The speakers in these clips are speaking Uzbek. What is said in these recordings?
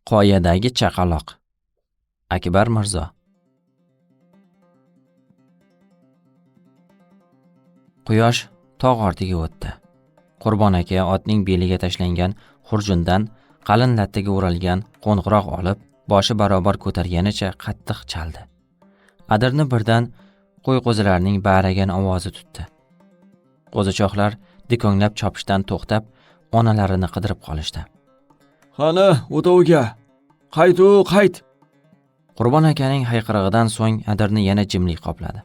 Qoyadagi chaqaloq. Akbar Mirzo. Quyosh tog' ortiga o'tdi. Qurbon aka otning beliga tashlangan xurjundan qalin lattaga o'ralgan qo'ng'iroq olib, boshi barobar ko'targanicha qattiq chaldi. Adirni birdan qo'y-qo'zilarning baragan ovozi tutdi. Qo'zichoqlar dikonglab chopishdan to'xtab, onalarini qidirib qolishdi. Qani, o'tovga. Qayt. Qurbon akaning hayqirig'idan so'ng adirni yana jimlik qopladi.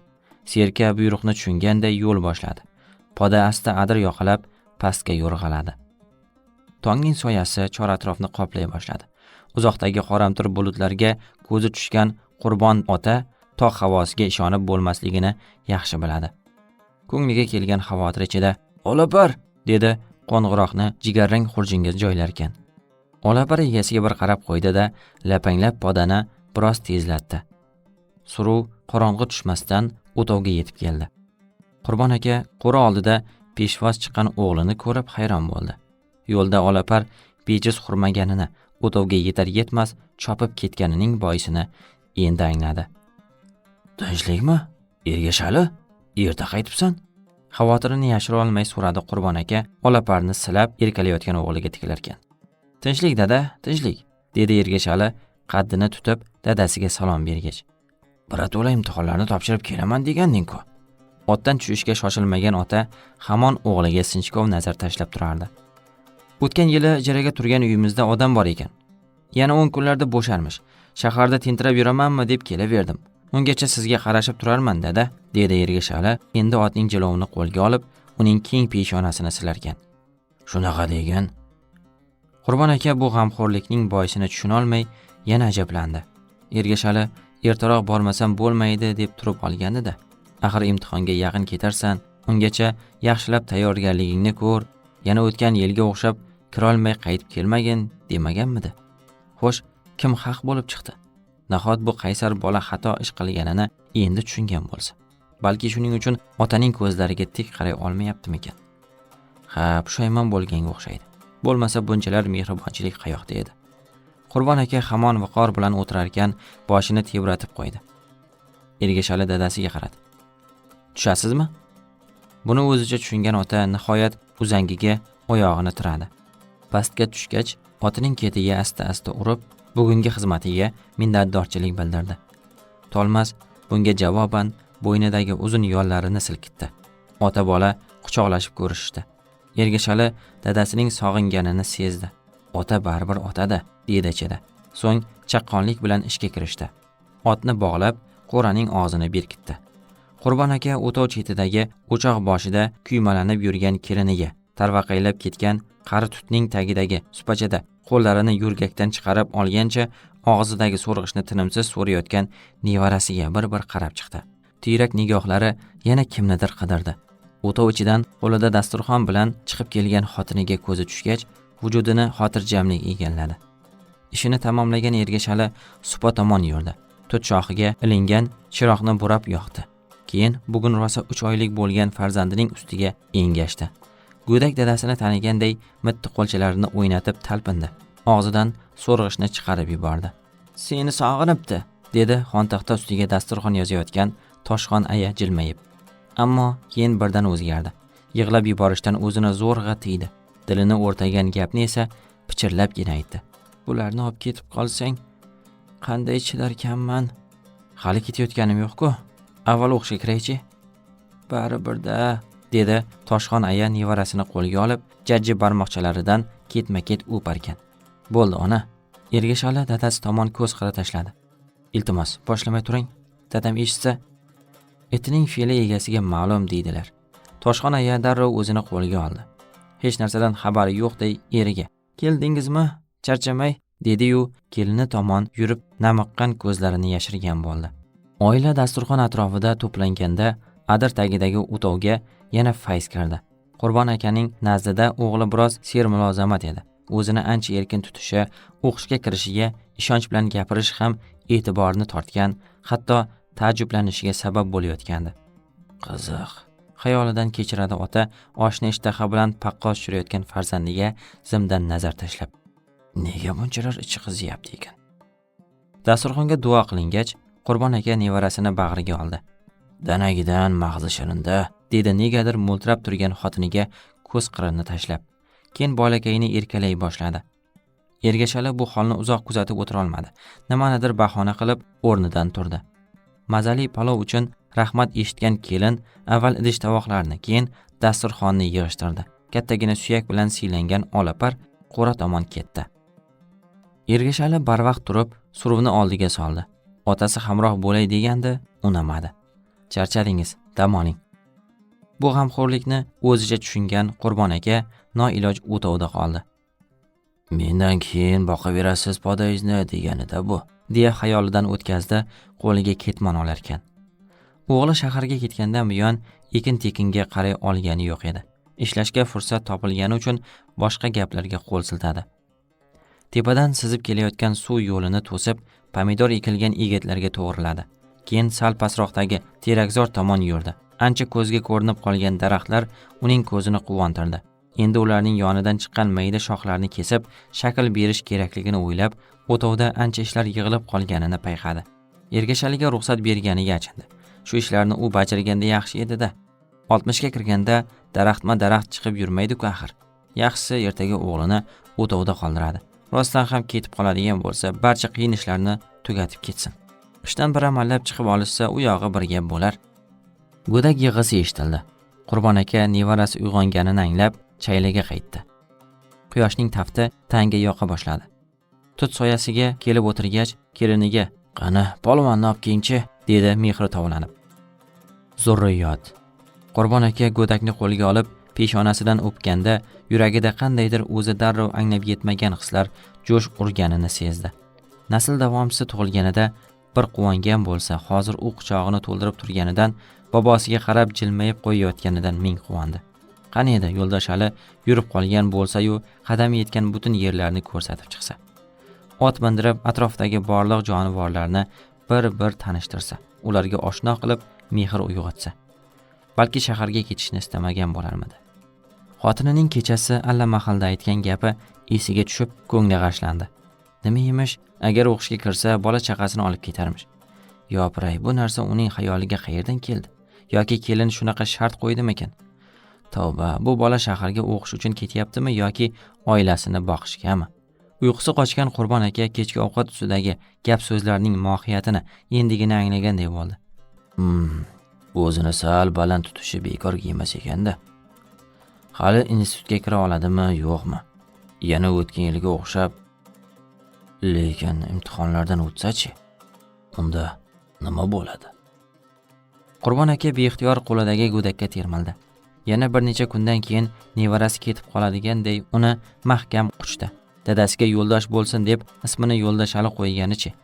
Serka buyruqni tushunganday yo'l boshladi. Poda asta adir yoqalab pastga yo'rg'aladi. Tongning soyasi chor atrofni qoplay boshladi. Uzoqdagi qoramtir bulutlarga ko'zi tushgan Qurbon ota tog' havosiga ishonib bo'lmasligini yaxshi biladi. Ko'ngliga kelgan xavotir ichida "Olapar!" dedi qo'ng'iroqni jigarrang xurjinga joylarkan. Olapar egasiga bir qarab qo'ydi-da, lapanglab podani biroz tezlatdi. Suruv qorong'i tushmasdan o'tovga yetib keldi. Qurbon aka qo'ri oldida peshvoz chiqqan o'g'lini ko'rib hayron bo'ldi. Yo'lda Olapar bejiz xurmaganini, o'tovga yetar-yetmas chopib ketganining boisini endi angladi. "Tinchlikmi? Ergashali? Erta qaytibsan?" Xavotirini yashira olmay so'radi Qurbon aka, Olaparni silab erkalayotgan o'g'liga tikilarkan. "Tinchlik dada, tinchlik", dedi Ergashali qaddini tutib dadasiga salom bergach. "Birato'la imtihonlarni topshirib kelaman deganding-ku." Otdan tushishga shoshilmagan ota hamon o'g'liga sinchkov nazar tashlab turardi. "O'tgan yili ijaraga turgan uyimizda odam bor ekan. Yana 10 kunlarda bo'sharmish. Shaharda tentirab yuramanmi deb kelaverdim. Ungacha sizga qarashib turarman dada", dedi Ergashali endi otning jilovini qo'lga olib, uning keng peshonasini silarkan. "Shunaqa degan?" Qurbon aka bu g'amxo'rlikning boisini tushuna olmay yana ajablandi. Ergashali ertaroq bormasam bo'lmaydi deb turib olgandi-da. Axir imtihonga yaqin ketarsan, ungacha yaxshilab tayyorgarligingni ko'r, yana o'tgan yilga o'xshab kirolmay qaytib kelmagin demaganmidi? Xo'sh, kim haq bo'lib chiqdi? Nahot bu qaysar bola xato ish qilganini endi tushungan bo'lsa? Balki shuning uchun otaning ko'zlariga tik qaray olmayaptimikan? Ha, pushaymon bo'lganga o'xshaydi. Bo'lmasa bunchalar mehribonchilik qayoqda edi? Qurbon aka hamon viqor bilan o'tirarkan, boshini tebratib qo'ydi. Ergashali dadasiga qaradi. "Tushasizmi?" Buni o'zicha tushungan ota nihoyat uzangiga oyog'ini tiradi. Pastga tushgach, otining ketiga asta-asta urib, bugungi xizmatiga minnatdorchilik bildirdi. Tolmas bunga javoban bo'ynidagi uzun yollarini silkitdi. Ota-bola quchoqlashib ko'rishdi. Ergashali dadasining sog'inganini sezdi. Ota baribir otada, dedi ichida. So'ng chaqqonlik bilan ishga kirishdi. Otni bog'lab, qo'raning og'zini berkitdi. Qurbon aka o'tov chetidagi o'choq boshida kuymalanib yurgan keliniga, tarvaqaylab ketgan qari tutning tagidagi supachada qo'llarini yurgakdan chiqarib olgancha og'zidagi so'rg'ishni tinimsiz so'rayotgan nevarasiga bir-bir qarab chiqdi. Tiyrak nigohlari yana kimnidir qidirdi. O'tov ichidan qo'lida dasturxon bilan chiqib kelgan xotiniga ko'zi tushgach, vujudini xotirjamlik egalladi. Ishini tamomlagan Ergashali supa tomon yurdi. Tut shoxiga ilingan chiroqni burab yoqdi. Keyin bugun rosa 3 oylik bo'lgan farzandining ustiga engashdi. Go'dak dadasini taniganday mitti qo'lchalarini o'ynatib talpindi. Og'zidan so'rg'ishni chiqarib yubordi. "Seni sog'inibdi", dedi xontaxta ustiga dasturxon yozayotgan Toshxon aya jilmayib. Ammo keyin birdan o'zgardi. Yig'lab yuborishdan o'zini zo'rg'a tiydi. Dilini o'rtagan gapni esa pichirlabgina aytdi. "Bularni olib ketib qolsang, qanday chidarkanman? Hali ketayotganim yo'q-ku. Avval o'qishga kiraychi." "Baribir-da", dedi Toshxon aya nevarasini qo'lga olib, jajji barmoqchalaridan ketma-ket o'parkan. "Bo'ldi, ona." Ergashali dadasi tomon ko'z qira tashladi. "Iltimos, boshlamay turing. Dadam eshitsa, itining fe'li egasiga ma'lum", deydilar. Toshxon aya darrov o'zini qo'lga oldi. Hech narsadan xabari yo'qday eriga, "Keldingizmi? Charchamay", dedi-yu kelini tomon yurib namiqqan ko'zlarini yashirgan bo'ldi. Oila dasturxon atrofida to'planganda adir tagidagi o'tovga yana fayz kirdi. Qurbon akaning nazdida o'g'li biroz sermulozamat edi. O'zini ancha erkin tutishi, o'qishga kirishiga ishonch bilan gapirish ham e'tiborni tortgan, hatto ta'jublanishiga sabab bo'layotgandi. "Qiziq", xayolidan kechiradi ota, oshni ishtaha bilan paqqos tushirayotgan farzandiga zimdan nazar tashlab. Nega bunchalar ichi qiziyapti ekan? Dasturxonga duo qilingach, Qurbon aka nevarasini bag'riga oldi. Danagidan mag'zi shirinda, dedi negadir mo'ltirab turgan xotiniga ko'z qirini tashlab. Keyin bolakayni erkalay boshladi. Ergashali bu holni uzoq kuzatib o'tira olmadi. Nimanidir bahona qilib o'rnidan turdi. Mazali palov uchun rahmat eshitgan kelin avval idish-tovoqlarni, keyin dasturxonni yig'ishtirdi. Kattagina suyak bilan siylangan olapar qo'ra tomon ketdi. Ergashali barvaqt turib, suruvni oldiga soldi. Otasi hamroh bo'lay degandi, unamadi. Charchadingiz, dam oling. Bu g'amxo'rlikni o'zicha tushungan Qurbon aka noiloj o'tovda qoldi. Mendan keyin boqaverasiz podayingizni deganida bu, deya xayolidan o'tkazdi, qo'liga ketmon olar ekan. O'g'li shaharga ketgandan buyon ekin-tekinga qaray olgani yo'q edi. Ishlashga fursat topilgani uchun boshqa gaplarga qo'l siltadi. Tepadan sizib kelayotgan suv yo'lini to'sib, pomidor ekilgan egitlarga to'g'riladi. Keyin sal pastroqdagi terakzor tomon yurdi. Ancha ko'zga ko'rinib qolgan daraxtlar uning ko'zini quvontirdi. Endi ularning yonidan chiqqan mayda shoxlarni kesib, shakl berish kerakligini o'ylab, o'tovda ancha ishlar yig'ilib qolganini payqadi. Ergashaliga ruxsat berganiga achindi. Shu ishlarni u bajarganda yaxshi edi-da. 60 ga kirganda daraxtma-daraxt chiqib yurmaydi-ku axir. Yaxshisi ertaga o'g'lini o'tovda qoldiradi. Rostdan ham ketib qoladigan bo'lsa, barcha qiyin ishlarni tugatib ketsin. Qishdan bir amallab chiqib olishsa, u yog'i bir gap bo'lar. Go'dak yig'isi eshitildi. Qurbon aka nevarasi uyg'onganini anglab, chaylaga qaytdi. Quyoshning tafti tanga yoqa boshladi. Tut soyasiga kelib o'tirgach, keliniga "Qani, polvonni olib kengchi", dedi mehri tovlanib. Zurriyot. Qurbon aka go'dakni qo'liga olib, peshonasidan o'pganda, yuragida qandaydir o'zi darrov anglab yetmagan hislar jo'sh urganini sezdi. Nasl davomchisi tug'ilganida bir quvongan bo'lsa, hozir u quchog'ini to'ldirib turganidan, bobosiga qarab jilmayib qo'yayotganidan ming quvondi. Qani edi yo'ldosh Ali yurib qolgan bo'lsa-yu, qadami yetgan butun yerlarni ko'rsatib chiqsa. Ot mindirib atrofdagi borliq jonivorlarni bir-bir tanishtirsa, ularga oshno qilib mehr uyg'otsa. Balki shaharga ketishni istamagan bo'larmidi. Xotinining kechasi allamahalda aytgan gapi esiga tushib, ko'ngli g'ashlandi. Nima emish, agar o'qishga kirsa, bola chaqasini olib ketarmish. Yopiray, bu narsa uning xayoliga qayerdan keldi? Yoki kelin shunaqa shart qo'ydimikan? Tavba, bu bola shaharga o'qish uchun ketyaptimi yoki oilasini boqishgami? Uyqusi qochgan Qurbon aka kechki ovqat ustidagi gap so'zlarning mohiyatini endigina anglaganday bo'ldi. O'zini sal baland tutishi bekor emas ekanda. Hali institutga kira oladimi, yo'qmi? Yana o'tgan yilga o'xshab, lekin imtihonlardan o'tsa-chi? Unda nima bo'ladi? Qurbon aka beixtiyor qo'lidagi go'dakka termildi. Yana bir necha kundan keyin nevarasi ketib qoladiganday uni mahkam quchdi. Dadasiga yo'ldosh bo'lsin deb ismini Yo'ldosh Ali qo'yganichi.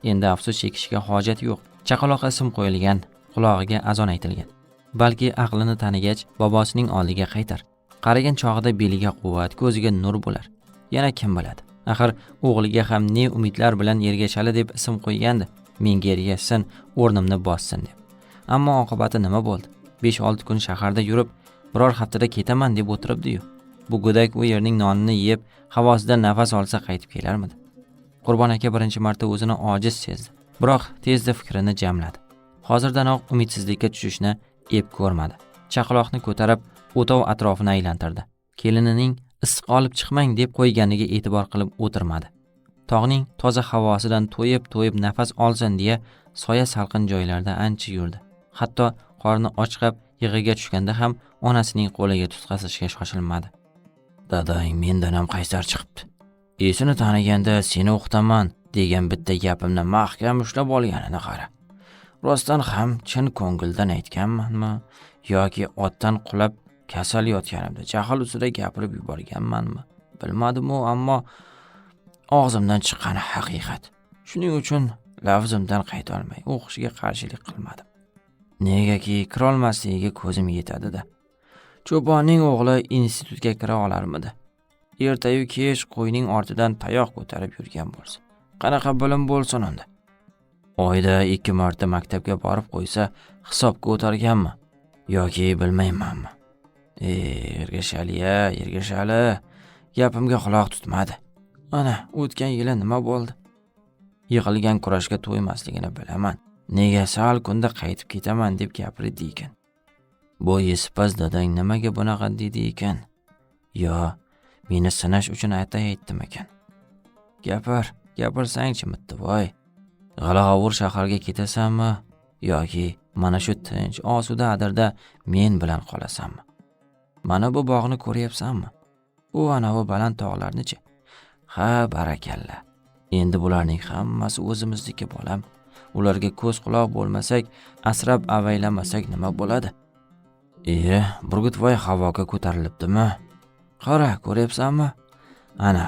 Endi afsus chekishga hojat yo'q. Chaqaloq ism qo'yilgan, qulog'iga azon aytilgan. Balki aqlini tanigach bobosining oldiga qaytar. Qaragan chog'ida beliga quvvat, ko'ziga nur bo'lar. Yana kim biladi? Axir o'g'liga ham ne umidlar bilan Ergashali deb ism qo'ygandi. Menga ergashsin, o'rnimni bossin deb. Ammo oqibati nima bo'ldi? 5-6 kun shaharda yurib, biror haftada ketaman deb o'tiribdi-yu. Bu go'dak u yerning nonini yeb, havosidan nafas olsa qaytib kelarmidi? Qurbon aka birinchi marta o'zini ojiz sezdi. Biroq tezda fikrini jamladi. Hozirdanoq umidsizlikka tushishni ep ko'rmadi. Chaqaloqni ko'tarib, o'tov atrofini aylantirdi. Kelinining issiq olib chiqmang deb qo'yganiga e'tibor qilib o'tirmadi. Tog'ning toza havosidan to'yib nafas olsin deya soya salqin joylarda ancha yurdi. Hatto qorni ochqab yig'iga tushganda ham onasining qo'liga tutqazishga shoshilmadi. Dadang mendan ham qaysar chiqibdi. Esini taniganda seni o'qitaman degan bitta gapimni mahkam ushlab olganini qara. Rostdan ham chin ko'ngildan aytganmanmi yoki otdan qulab kasal yotganimda jahl ustida gapirib yuborganmanmi? Bilmadim-u, ammo og'zimdan chiqqani haqiqat. Shuning uchun lafzimdan qayta olmay o'qishga qarshilik qilmadim. Negaki kira olmasligiga ko'zim yetadi-da. Cho'ponning o'g'li institutga kira olarmidi? Ertayu kech qo'yning ortidan tayoq ko'tarib yurgan bo'lsa, qanaqa bilim bo'lsin unda? Oyda 2 marta maktabga borib qo'ysa, hisobga o'targanmi yoki bilmaymanmi? Ergashali, gapimga quloq tutmadi. Ana, o'tgan yili nima bo'ldi? Yig'ilgan kurashga to'ymasligini bilaman. Nega sal kunda qaytib ketaman deb gapirdi ekan. Bu yesipaz dadang nimaga bunaqa dedi ekan? Yo, meni sinash uchun aytdim ekan. Gapirsang-chi Mittivoy. G'alag'ovur shaharga ketasanmi yoki mana shu tinch osuda adirda men bilan qolasanmi? Mana bu bog'ni ko'ryapsanmi? U ana bu baland tog'larni-chi? Ha, barakalla. Endi bularning hammasi o'zimizniki bolam. Ularga ko'z quloq bo'lmasak, asrab avaylamasak nima bo'ladi? Burgutvoy havoga ko'tarilibdimi? Qara, ko'ryapsanmi? Ana.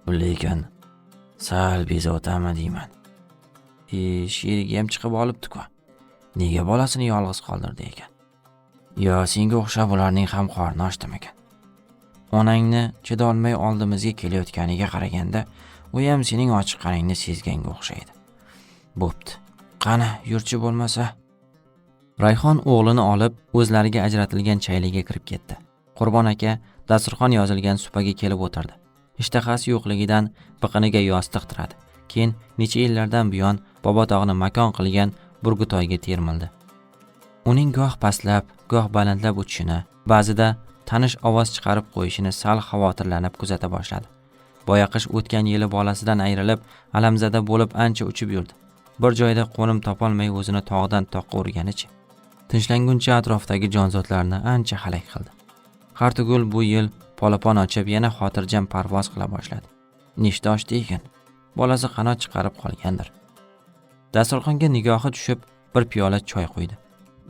Lekin sal bezovtami deyman. Sherigi ham chiqib olibdi-ku. Nega bolasini yolg'iz qoldirdi ekan? Yo, senga o'xshab ularning ham qorni ochdimikan? Onangni chidolmay oldimizga kelayotganiga qaraganda, u ham sening ochiqqaningni sezganga o'xshaydi. Bo'pti. Qani, yurchi bo'lmasa. Rayhon o'g'lini olib, o'zlariga ajratilgan chayliga kirib ketdi. Qurbon aka dasturxon yozilgan supaga kelib o'tirdi. Ishtahasi yo'qligidan biqiniga yostiq tiradi. Keyin necha yillardan buyon Bobotog'ni makon qilgan Burgutoyga termildi. Uning goh pastlab, goh balandlab uchishini, ba'zida tanish ovoz chiqarib qo'yishini sal xavotirlanib kuzata boshladi. Boyaqish o'tgan yili bolasidan ayrilib, alamzada bo'lib ancha uchib yurdi. Bir joyda qo'nim topolmay o'zini tog'dan toqqa urganicha. Tinchlanguncha atrofdagi jonzotlarni ancha halak qildi. Hartugul bu yil polapon ochib yana xotirjam parvoz qila boshladi. Nechta ochdi ekan? Bolasi qanot chiqarib qolgandir. Dasturxonga nigohi tushib, bir piyola choy qo'ydi.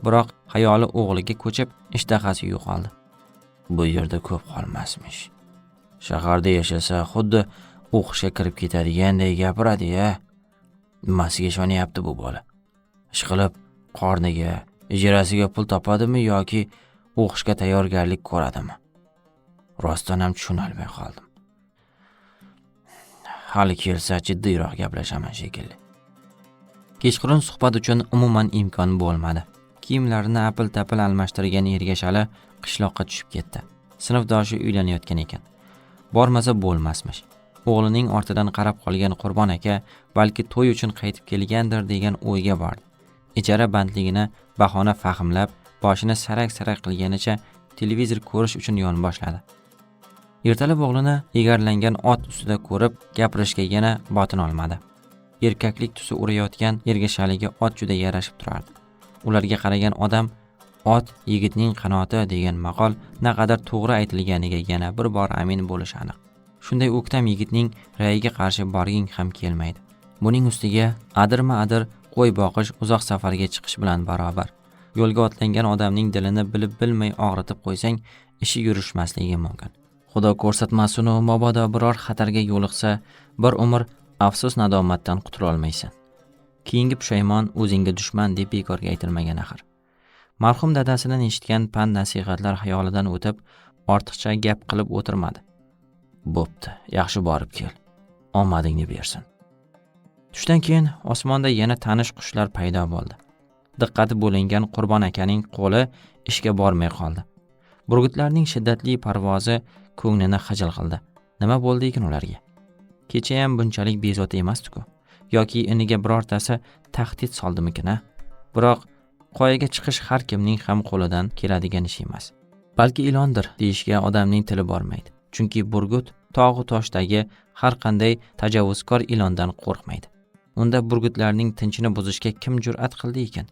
Biroq xayoli o'g'liga ko'chib, ishtahasi yo'qoldi. Bu yerda ko'p qolmasmish. Shaharda yashasa xuddi o'qishga kirib ketadiganday gapiradi-ya. Nimasiga ishonyapti bu bola? Ishqilib qorniga, ijarasiga pul topadimi yoki o'qishga tayyorgarlik ko'radimi? Rostdan ham tushunolmay qoldim. Hali kelsa jiddiyroq gaplashaman shekilli. Kechqurun suhbat uchun umuman imkon bo'lmadi. Kiyimlarini apil-tapil almashtirgan Ergashali qishloqqa tushib ketdi. Sinfdoshi uylanayotgan ekan. Bormasa bo'lmasmish. O'g'lining ortidan qarab qolgan Qurbon aka balki to'y uchun qaytib kelgandir degan o'yga bordi. Ijara bandligini bahona fahmlab, boshini sarak-sarak qilganicha televizor ko'rish uchun yon boshladi. Ertalab o'g'lini egarlangan ot ustida ko'rib, gapirishga yana botin olmadi. Erkaklik tusi urayotgan Ergashaliga ot juda yarashib turardi. Ularga qaragan odam ot yigitning qanoti degan maqol naqadar to'g'ri aytilganiga yana bir bor amin bo'lish aniq. Shunday o'ktam yigitning rayiga qarshi borging ham kelmaydi. Buning ustiga adirma-adir qo'y boqish uzoq safarga chiqish bilan barobar. Yo'lga otlangan odamning dilini bilib bilmay og'ritib qo'ysang, ishi yurishmasligi mumkin. Xudo ko'rsatmasin, mabodo biror xatarga yo'liqsa, bir umr afsus nadomatdan qutula olmaysan. Keyingi pushaymon o'zingga dushman deb bekorga aytilmagan axir. Marhum dadasidan eshitgan pand nasihatlar xayolidan o'tib, ortiqcha gap qilib o'tirmadi. Bo'pti, yaxshi borib kel. Omadingni bersin. Tushdan keyin osmonda yana tanish qushlar paydo bo'ldi. Diqqati bo'lingan Qurbon akaning qo'li ishga bormay qoldi. Burgutlarning shiddatli parvozi ko'nglini xijil qildi. Nima bo'ldi ekan ularga? Kecha ham bunchalik bezovta emasdi-ku. Yoki iniga birortasi tahdid soldimikin-a? Biroq qoyaga chiqish har kimning ham qo'lidan keladigan ish emas. Balki ilondir deyishga odamning tili bormaydi. Chunki burgut tog' va toshdagi har qanday tajovuzkor ilondan qo'rqmaydi. Unda burgutlarning tinchini buzishga kim jur'at qildi ekan?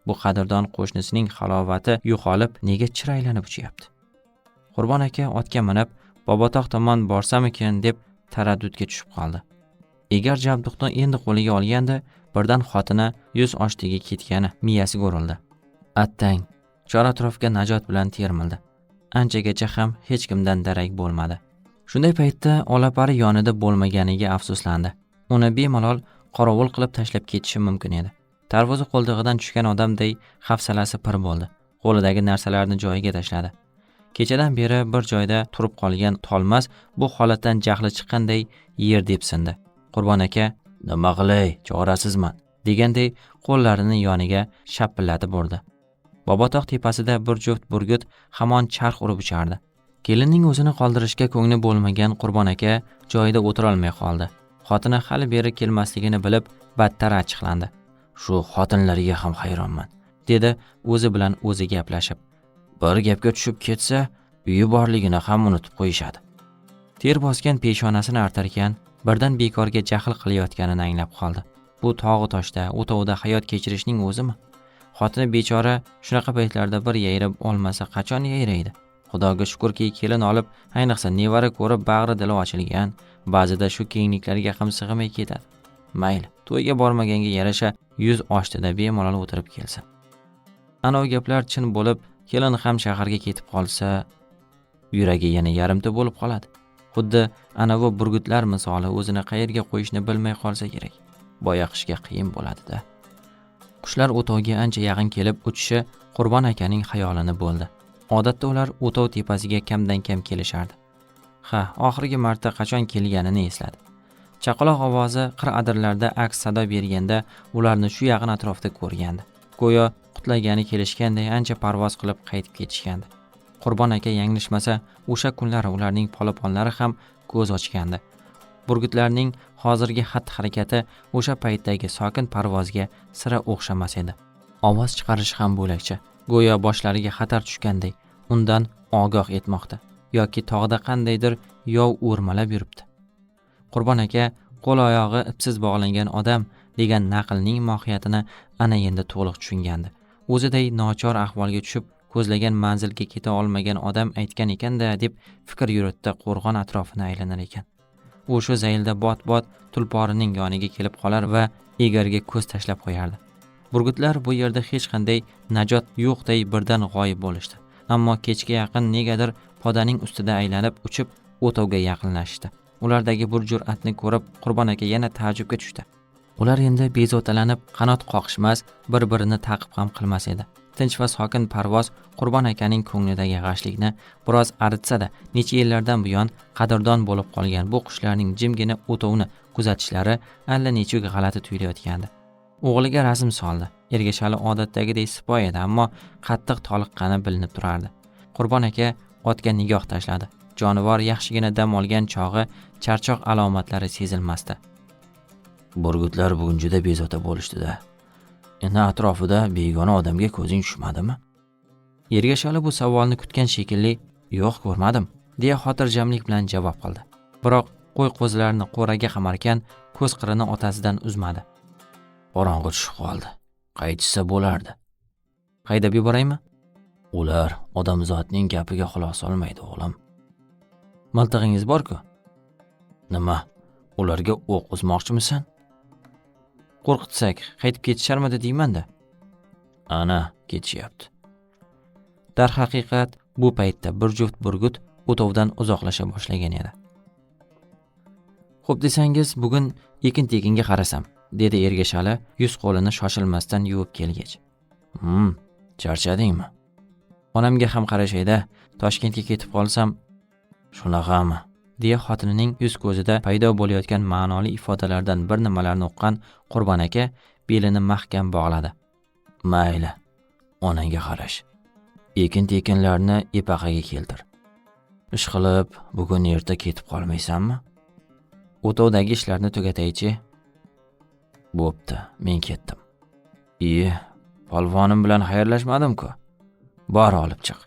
Bu qadrdon qo'shnisining halovati yo'qolib, nega chiraylanib uchyapti? Qurbon aka otga minib, Bobotog' tomon borsamikin deb taraddudga tushib qoldi. Egar jabduqni endi qo'liga olganda, birdan xotini yuz oshtiga ketgani miyasiga urildi. Attang, chor-atrofga najot bilan termildi. Anchagacha ham hech kimdan darak bo'lmadi. Shunday paytda olapari yonida bo'lmaganiga afsuslandi. Uni bemalol qorovul qilib tashlab ketishi mumkin edi. Tarvuzi qo'ldig'idan tushgan odamday hafsalasi pir bo'ldi. Qo'lidagi narsalarni joyiga tashladi. Kechadan beri bir joyda turib qolgan Tolmas bu holatdan jahli chiqqanday yer depsindi. Qurbon aka, "Nima qilay, chorasizman" deganday qo'llarini yoniga shapillatib urdi. Bobotog' tepasida bir juft burgut hamon charx urib uchardi. Kelinning o'zini qoldirishga ko'ngli bo'lmagan Qurbon aka joyida o'tirolmay qoldi. Xotini hali beri kelmasligini bilib, battar achchiqlandi. Shu xotinlarga ham hayronman, dedi o'zi bilan o'zi gaplashib. Bir gapga tushib ketsa, uyi borligini ham unutib qo'yishadi. Ter bosgan peshonasini artarkan, birdan bekorga jahl qilayotganini anglab qoldi. Bu tog'i toshda, o'tovda hayot kechirishning o'zimi? Xotini bechora shunaqa paytlarda bir yayrab olmasa qachon yayraydi? Xudoga shukrki, kelin olib, ayniqsa nevara ko'rib bag'ri dili ochilgan, ba'zida shu kengliklarga ham sig'may ketadi. Mayli, to'yga bormaganga yarasha 100 oshtida bemalol o'tirib kelsin. Ana u gaplar chin bo'lib, kelin ham shaharga ketib qolsa, yuragi yana yarimta bo'lib qoladi. Xuddi ana bu burgutlar misoli o'zini qayerga qo'yishni bilmay qolsa kerak. Boyaqishga qiyin bo'ladi-da. Qushlar o'tovga ancha yaqin kelib uchishi Qurbon akaning xayolini bo'ldi. Odatda ular o'tov tepasiga kamdan kam kelishardi. Oxirgi marta qachon kelganini esladi. Chaqaloq ovozi qir adirlarda aks sado berganda ularni shu yaqin atrofda ko'rgandi. Go'yo qutlagani kelishganday ancha parvoz qilib qaytib ketishgandi. Qurbon aka yanglishmasa, o'sha kunlar ularning polaponlari ham ko'z ochgandi. Burgutlarning hozirgi xatti-harakati o'sha paytdagi sokin parvozga sira o'xshamas edi. Ovoz chiqarish ham bo'lakcha, go'yo boshlariga xatar tushganday undan ogoh etmoqda yoki tog'da qandaydir yov o'rmalab yuribdi. Qurbon aka qo'l oyog'i ipsiz bog'langan odam degan naqlning mohiyatini ana endi to'liq tushungandi. O'ziday nochor ahvolga tushib, ko'zlagan manzilga keta olmagan odam aytgan ekanda deb fikr yuritdi qo'rg'on atrofini aylanar ekan. U shu zaylda bot-bot tulporining yoniga kelib qolar va egarga ko'z tashlab qo'yardi. Burgutlar bu yerda hech qanday najot yo'qday birdan g'oyib bo'lishdi. Ammo kechga yaqin negadir podaning ustida aylanib uchib o'tovga yaqinlashdi. Ulardagi bir jur'atni ko'rib Qurbon aka yana taajjubga tushdi. Ular endi bezotalanib qanot qoqishmas, bir-birini ta'qib ham qilmas edi. Tinch va sokin parvoz Qurbon akaning ko'nglidagi g'ashlikni biroz aritsa-da, necha yillardan buyon qadrdon bo'lib qolgan bu qushlarning jimgina o'tovni kuzatishlari allanechuk g'alati tuyulayotgandi. O'g'liga razm soldi. Ergashali odatdagidek sipoy edi, ammo qattiq toliqqani bilinib turardi. Qurbon aka otga nigoh tashladi. Jonivor yaxshigina dam olgan chog'i charchoq alomatlari sezilmasdi. Burgutlar bugun juda bezovta bo'lishdi-da. Endi atrofida begona odamga ko'zing tushmadimi? Ergashali bu savolni kutgan shekilli, "Yo'q, ko'rmadim", deya xotirjamlik bilan javob qildi. Biroq qo'y qo'zlarini qo'raga qamarkan, ko'z qirini otasidan uzmadi. Qorong'i tushib qoldi. Qaytsa bo'lardi. Haydab yuboraymi? Ular odamzodning gapiga quloq solmaydi, o'g'lim. Miltig'ingiz bor-ku. Nima? Ularga o'q uzmoqchimisan? Qo'rqitsak, qaytib ketisharmidi deyman-da. Ana, ketishyapti. Dar haqiqat, bu paytda bir juft burgut o'tovdan uzoqlasha boshlagan edi. Xo'p desangiz, bugun ekin-tekinga qarasam, dedi Ergashali yuz qo'lini shoshilmasdan yuvib kelgach. Charchadingmi? Onamga ham qarashayda, Toshkentga ketib qolsam, shunaqami? Deya xotinining yuz ko'zida paydo bo'layotgan ma'noli ifodalardan bir nimalarni o'qqan Qurbon aka belini mahkam bog'ladi. Mayli, onangga qarash. Ekin-tekinlarni epaqaga keltir. Ishqilib, bugun erta ketib qolmaysanmi? O'tovdagi ishlarni tugataychi. Bo'pti, men ketdim. Polvonim bilan xayrlashmadim-ku. Bor olib chiq.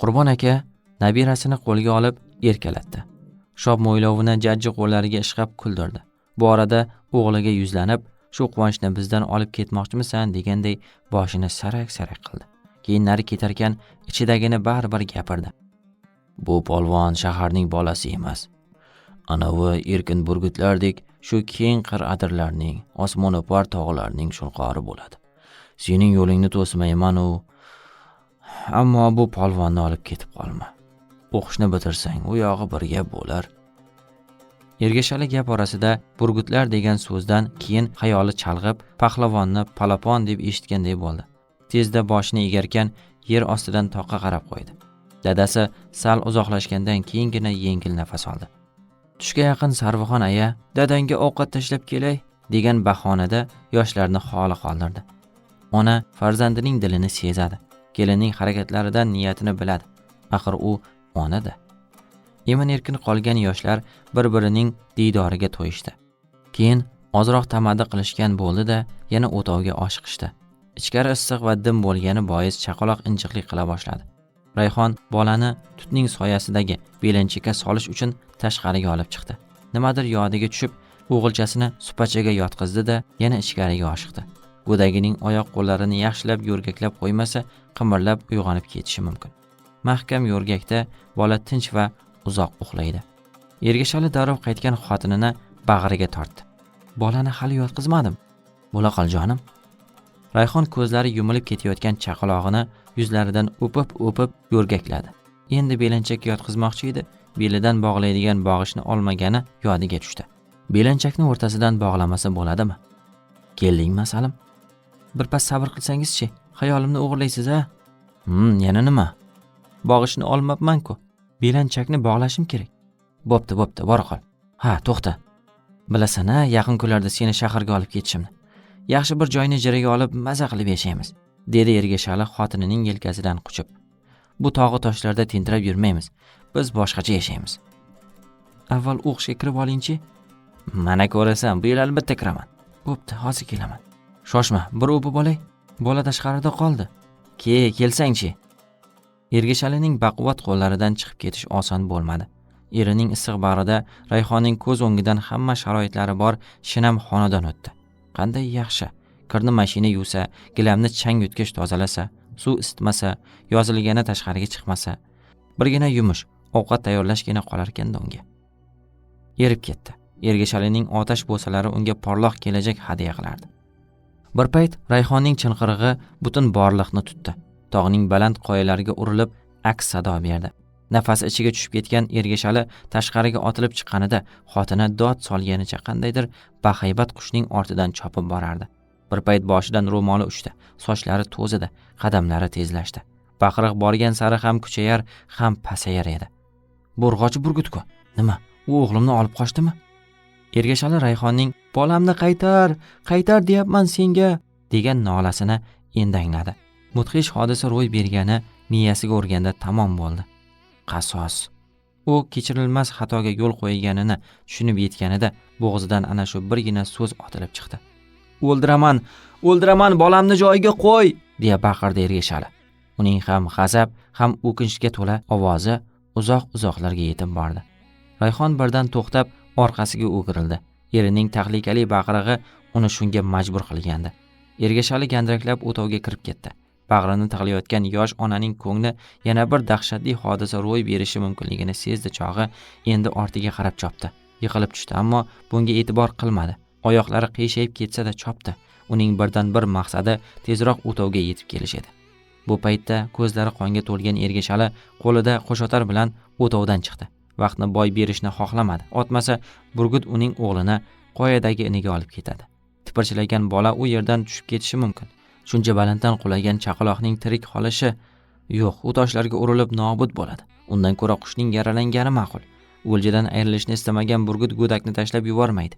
Qurbon aka nabirasini qo'lga olib erkalatdi. Shob mo'ylovini jajji qo'llariga ishqab kuldirdi. Bu orada o'g'liga yuzlanib, "Shu quvonchni bizdan olib ketmoqchimisan?" deganday boshini sarak-sarak qildi. Keyin nari ketarkan ichidagini baribir gapirdi. "Bu polvon shaharning bolasi emas. Anavi erkin burgutlardek shu keng qir adirlarning, osmono'par tog'larning shunqori bo'ladi. Sening yo'lingni to'smayman-u. Ammo bu polvonni olib ketib qolma. O'qishni bitirsang, u yog'i bir gap bo'lar." Ergashali gap orasida burgutlar degan so'zdan keyin xayoli chalg'ib, pahlavonni palapon deb eshitganday bo'ldi. Tezda boshini egarkan, yer ostidan toqqa qarab qo'ydi. Dadasi sal uzoqlashgandan keyingina yengil nafas oldi. Tushga yaqin Sarvixon aya, "Dadangga ovqat tashlab kelay" degan bahonada yoshlarni xoli qoldirdi. Ona farzandining dilini sezadi. Kelinning harakatlaridan niyatini biladi. Axir u onida. Emin-erkin qolgan yoshlar bir-birining diydoriga to'yishdi. Keyin ozroq tamadi qilishgan bo'ldi-da, yana o'tovga oshiqishdi. Ichkari issiq va dim bo'lgani bois chaqaloq injiqlik qila boshladi. Rayhon bolani tutning soyasidagi belanchakka solish uchun tashqariga olib chiqdi. Nimadir yodiga tushib, o'g'ilchasini supachaga yotqizdi-da, yana ichkariga oshiqdi. Go'dagining oyoq-qo'llarini yaxshilab yo'rgaklab qo'ymasa, qimirlab uyg'onib ketishi mumkin. Mahkam yo'rgakda bola tinch va uzoq uxlaydi. Ergashali darrov qaytgan xotinini bag'riga tortdi. Bolani hali yotqizmadim. Bo'la qol jonim. Rayhon ko'zlari yumilib ketayotgan chaqalog'ini yuzlaridan o'pib yo'rgakladi. Endi belanchakka yotqizmoqchi edi, belidan bog'laydigan bog'ichni olmagani yodiga tushdi. Belanchakni o'rtasidan bog'lamasa bo'ladimi? Keldingmi, Salim? Birpas sabr qilsangiz-chi, xayolimni o'g'irlaysiz-a? Yana nima? Bog'ichni olmabman-ku. Belanchakni bog'lashim kerak. Bo'pti, bora qol. Ha, to'xta. Bilasan-a, yaqin kunlarda seni shaharga olib ketishimni. Yaxshi bir joyni ijaraga olib maza qilib yashaymiz, dedi Ergashali xotinining yelkasidan quchib. Bu tog'i toshlarda tentirab yurmaymiz. Biz boshqacha yashaymiz. Avval o'qishga kirib olingchi. Mana ko'rasan, bu yil albatta kiraman. Bo'pti, hozir kelaman. Shoshma, bir o'pib olay. Bola tashqarida qoldi. Kelsangchi. Ergashalining baquvvat qo'llaridan chiqib ketish oson bo'lmadi. Erining issiq bag'rida Rayhonning ko'z o'ngidan hamma sharoitlari bor shinam xonadon o'tdi. Qanday yaxshi. Kirni mashina yuvsa, gilamni chang yutgich tozalasa, suv isitmasa, yozilgani tashqariga chiqmasa, birgina yumush, ovqat tayyorlashgina qolar ekan unga. Erib ketdi. Ergashalining otash bo'salari unga porloq kelajak hadya qilardi. Bir payt Rayhonning chinqirig'i butun borliqni tutdi. Tog'ning baland qoyalariga urilib aks sado berdi. Nafasi ichiga tushib ketgan Ergashali tashqariga otilib chiqqanida xotini dod solganicha qandaydir bahaybat qushning ortidan chopib borardi. Bir payt boshidan ro'moli uchdi, sochlari to'zidi, qadamlari tezlashdi. Baqiriq borgan sari ham kuchayar, ham pasayar edi. Bo'rg'ochi burgutku. Nima? U o'g'limni olib qochdimi? Ergashali Rayhonning "Bolamni qaytar deyapman senga" degan nolasini endi angladi. Mudhish hodisa ro'y bergani miyasiga urganda tamom bo'ldi. Qasos. U kechirilmas xatoga yo'l qo'yganini tushunib yetganida bo'g'zidan ana shu birgina so'z otilib chiqdi. O'ldiraman, bolamni joyiga qo'y, deya baqirdi Ergashali. Uning ham g'azab, ham o'kinchga to'la ovozi uzoq-uzoqlarga yetib bordi. Rayhon birdan to'xtab, orqasiga o'girildi. Erining tahlikali baqirig'i uni shunga majbur qilgandi. Ergashali gandiraklab o'tovga kirib ketdi. Bag'rini tig'layotgan yosh onaning ko'ngli yana bir dahshatli hodisa ro'y berishi mumkinligini sezdi chog'i endi ortiga qarab chopdi. Yiqilib tushdi, ammo bunga e'tibor qilmadi. Oyoqlari qiyshayib ketsa-da chopdi. Uning birdan bir maqsadi tezroq o'tovga yetib kelish edi. Bu paytda ko'zlari qonga to'lgan Ergashali qo'lida qo'shotar bilan o'tovdan chiqdi. Vaqtni boy berishni xohlamadi. Otmasa burgut uning o'g'lini qoyadagi iniga olib ketadi. Tipirchilagan bola u yerdan tushib ketishi mumkin. Shuncha balanddan qulagan chaqaloqning tirik qolishi yo'q, u toshlarga urilib nobud bo'ladi. Undan ko'ra qushning yaralangani ma'qul. O'ljadan ayrilishni istamagan burgut go'dakni tashlab yubormaydi.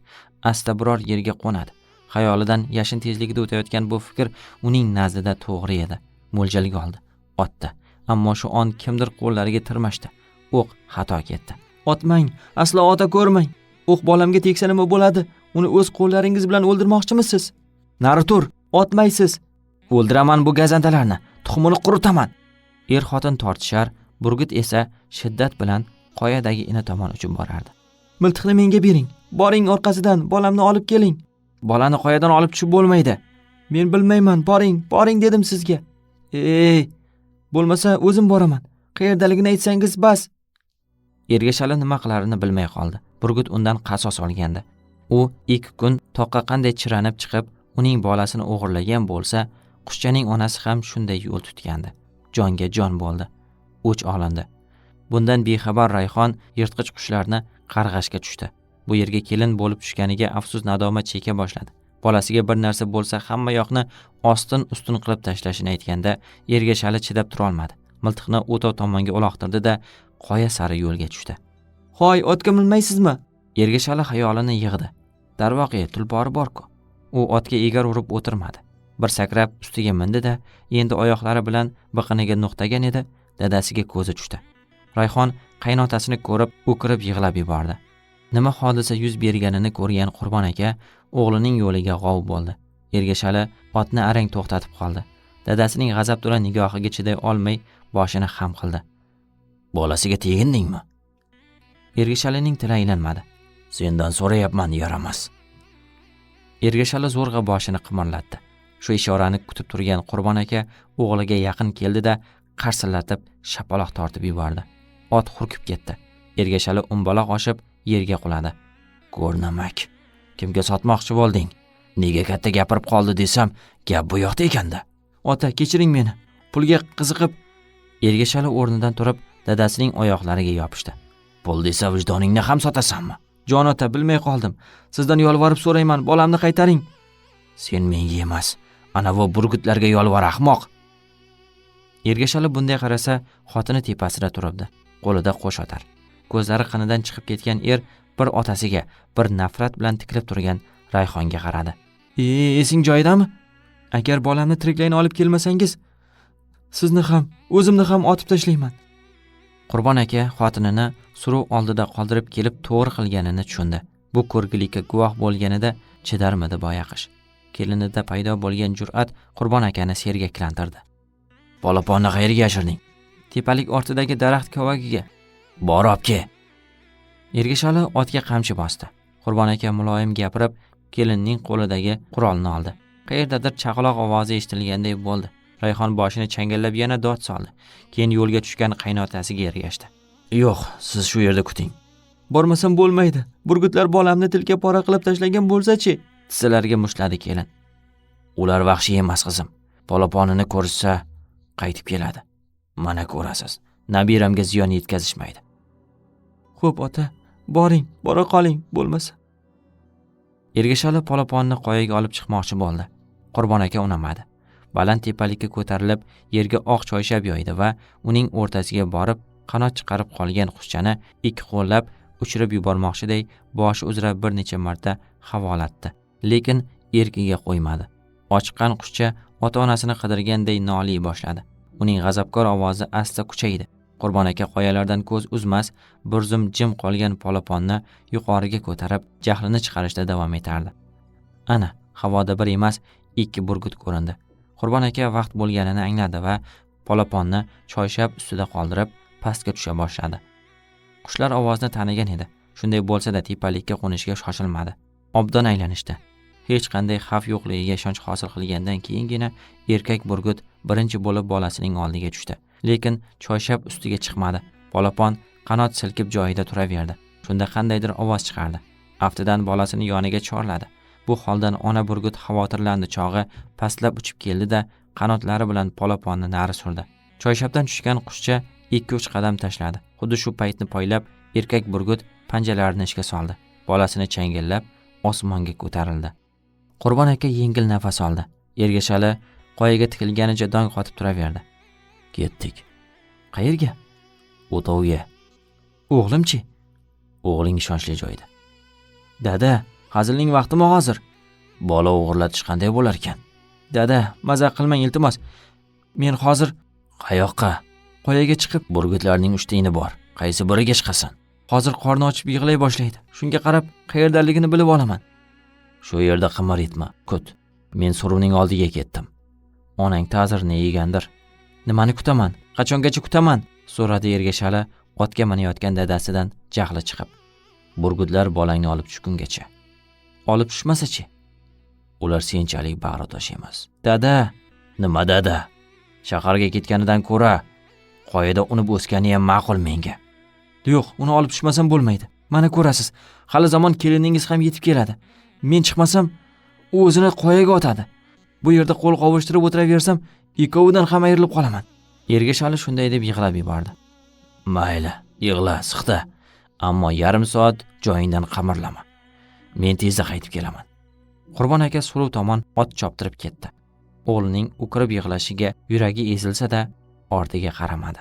Asta biror yerga qo'nadi. Xayolidan yashin tezligida o'tayotgan bu fikr uning nazdida to'g'ri edi. Mo'ljalga oldi, otdi. Ammo shu on kimdir qo'llariga tirmashdi. O'q xato ketdi. Otmang, aslo ota ko'rmang. O'q bolamga tegsa nima bo'ladi? Uni o'z qo'llaringiz bilan o'ldirmoqchimisiz? Nari tur, otmaysiz. O'ldiraman bu gazandalarni, tuxumini quritaman. Er-xotin tortishar, burgut esa shiddat bilan qoyadagi ini tomon uchib borardi. Miltiqni menga bering. Boring orqasidan, bolamni olib keling. Bolani qoyadan olib tushib bo'lmaydi. Men bilmayman, boring dedim sizga. Bo'lmasa o'zim boraman. Qayerdaligini aytsangiz bas. Ergashali nima qilarini bilmay qoldi. Burgut undan qasos olgandi. U 2 kun toqqa qanday chiranib chiqib, uning bolasini o'g'irlagan bo'lsa, qushchaning onasi ham shunday yo'l tutgandi. Jonga jon bo'ldi. O'ch olindi. Bundan bexabar Rayhon yirtqich qushlarni qarg'ashga tushdi. Bu yerga kelin bo'lib tushganiga afsus nadomat cheka boshladi. Bolasiga bir narsa bo'lsa hamma yoqni ostin-ustun qilib tashlashini aytganda Ergashali chidab tura olmadi. Miltiqni o'tov tomonga uloqtirdi-da, qoya sari yo'lga tushdi. "Hoy, otga minmaysizmi?" Ergashali xayolini yig'di. Darvoqe tulpori bor-ku. U otga egar urib o'tirmadi. Bir sakrab ustiga mindi-da, endi oyoqlari bilan biqiniga nuqtagan edi, dadasiga ko'zi tushdi. Rayhon qaynotasini ko'rib, o'kirib yig'lab yubordi. Nima hodisa yuz berganini ko'rgan Qurbon aka o'g'lining yo'liga g'ov bo'ldi. Ergashali otni arang to'xtatib qoldi. Dadasining g'azab to'la nigohiga chiday olmay boshini xam qildi. Bolasiga tegindingmi? Ergashalining tili aylanmadi. Sendan so'rayapman, yaramas. Ergashali zo'rg'a boshini qimirlatdi. Shu ishorani kutib turgan Qurbon aka o'g'liga yaqin keldi-da, qarsillatib shapaloq tortib yubordi. Ot hurkib ketdi. Ergashali umbaloq oshib yerga quladi. Ko'rnamak, kimga sotmoqchi bo'lding? Nega katta gapirib qoldi desam, gap bu yoqda ekanda. Ota, kechiring meni. Pulga qiziqib. Ergashali o'rnidan turib, dadasining oyoqlariga yopishdi. Pul desa vijdoningni ham sotasanmi? Jon ota, bilmay qoldim. Sizdan yolvorib so'rayman, bolamni qaytaring. Sen menga emas, ana bu burgutlarga yolvor, ahmoq. Ergashali bunday qarasa, xotini tepasida turibdi. Qo'lida qo'sh otar. Ko'zlari qinidan chiqib ketgan bir otasiga, bir nafrat bilan tikilib turgan Rayhonga qaradi. Esing joyidami? Agar bolamni tiriklayin olib kelmasangiz, sizni ham, o'zimni ham otib tashlayman. Qurbon aka xotinini suruv oldida qoldirib kelib to'g'ri qilganini tushundi. Bu ko'rgilikka guvoh bo'lganida chidarmidi boyaqish. Kelinida paydo bo'lgan jur'at Qurbon akani sergaklantirdi. Polaponni qayerga yashirding? Tepalik ortidagi daraxt kovagiga. Bor obke. Ergashali otga qamchi bosdi. Qurbon aka muloyim gapirib, kelinning qo'lidagi qurolni oldi. Qayerdadir chaqaloq ovozi eshitilganday bo'ldi. Rayhon boshini changallab yana dod soldi. Keyin yo'lga tushgan qaynotasiga ergashdi. Yo'q, siz shu yerda kuting. Bormasam bo'lmaydi. Burgutlar bolamni tilka pora qilib tashlagan bo'lsa-chi? Tizzalariga mushladi kelin. Ular vahshiy emas qizim. Polaponini ko'rsa qaytib keladi. Mana ko'rasiz. Nabiramga ziyon yetkazishmaydi. Xo'p ota, boring, bora qoling, bo'lmasa. Ergashali polaponni qoyaga olib chiqmoqchi bo'ldi. Qurbon aka unamadi. Baland tepalikka ko'tarilib, yerga oq choyshab yoydi va uning o'rtasiga borib, qanot chiqarib qolgan qushchani ikki qo'llab uchirib yubormoqchiday boshi uzra bir necha marta havolatdi. Lekin erkiga qo'ymadi. Ochiqqan qushcha ota-onasini qidirganday noliy boshladi. Uning g'azabkor ovozi asta kuchaydi. Qurbon aka qoyalardan ko'z uzmas, bir zum jim qolgan polaponni yuqoriga ko'tarib, jahlini chiqarishda davom etardi. Ana, havoda bir emas, ikki burgut ko'rindi. Qurbon aka vaqt bo'lganini angladi va polaponni choyshab ustida qoldirib, pastga tusha boshladi. Qushlar ovozni tanigan edi. Shunday bo'lsa-da tepalikka qo'nishga shoshilmadi. Obdon aylanishdi. Hech qanday xavf yo'qligiga ishonch hosil qilgandan keyingina erkak burgut birinchi bo'lib bolasining oldiga tushdi. Lekin choyshab ustiga chiqmadi. Polapon qanot silkib joyida turaverdi. Shunda qandaydir ovoz chiqardi. Aftidan bolasini yoniga chorladi. Bu holdan ona burgut xavotirlandi, chog'i pastlab uchib keldi-da, qanotlari bilan polaponni nari surdi. Choyshabdan tushgan qushcha 2-3 qadam tashladi. Xuddi shu paytni poylab erkak burgut panjalarini ishga soldi. Bolasini changallab osmonga ko'tarildi. Qurbon aka yengil nafas oldi. Ergashali qoyaga tikilganicha dong qotib turaverdi. Ketdik. Qayerga? O'tovga. O'g'limchi? O'g'ling ishonchli joyda. Dada, hazilning vaqtimi hozir? Bola o'g'irlatish qanday bo'lar ekan? Dada, mazaq qilmang iltimos. Men hozir qayoqqa? Qoyaga chiqib, burgutlarning 3 tini bor. Qaysi biriga chiqasan? Hozir qorni ochib yig'lay boshlaydi. Shunga qarab, qayerdaligini bilib olaman. Shu yerda qimir etma, kut. Men suruvning oldiga ketdim. Onang ta'zirini yegandir. Nimani kutaman? Qachongacha kutaman? So'radi Ergashali otga minayotgan dadasidan jahli chiqib. Burgutlar bolangni olib tushgungacha. Olib tushmasa-chi? Ular senchalik bag'ritosh emas. Dada, nima dada? Shaharga ketganidan ko'ra qoyada unib o'sgani ham ma'qul menga. Yo'q, uni olib tushmasam bo'lmaydi. Mana ko'rasiz, hali zamon keliningiz ham yetib keladi. Men chiqmasam, u o'zini qoyaga otadi. Bu yerda qo'l qovushtirib o'tiraversam, ikkovidan ham ayrilib qolaman. Ergashali shunday deb yig'lab yubordi. Mayli, yig'la, siqta. Ammo yarim soat joyingdan qamirlama. Men tezda qaytib kelaman. Qurbon aka suruv tomon ot choptirib ketdi. O'g'lining o'kirib yig'lashiga yuragi ezilsa-da, ortiga qaramadi.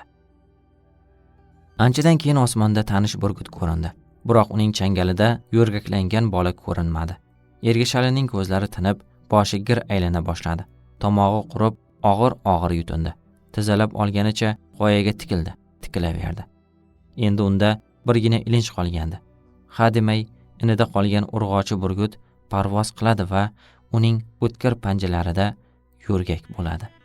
Anchadan keyin osmonda tanish burgut ko'rindi. Biroq uning changalida yo'rgaklangan bola ko'rinmadi. Ergashalining ko'zlari tinib, boshi gir aylana boshladi. Tomog'i qurib, og'ir-og'ir yutindi. Tizalab olganicha qoyaga tikildi, tikilaverdi. Endi unda birgina ilinj qolgandi. Hademay inida qolgan urg'ochi burgut parvoz qiladi va uning o'tkir panjalarida yo'rgak bo'ladi.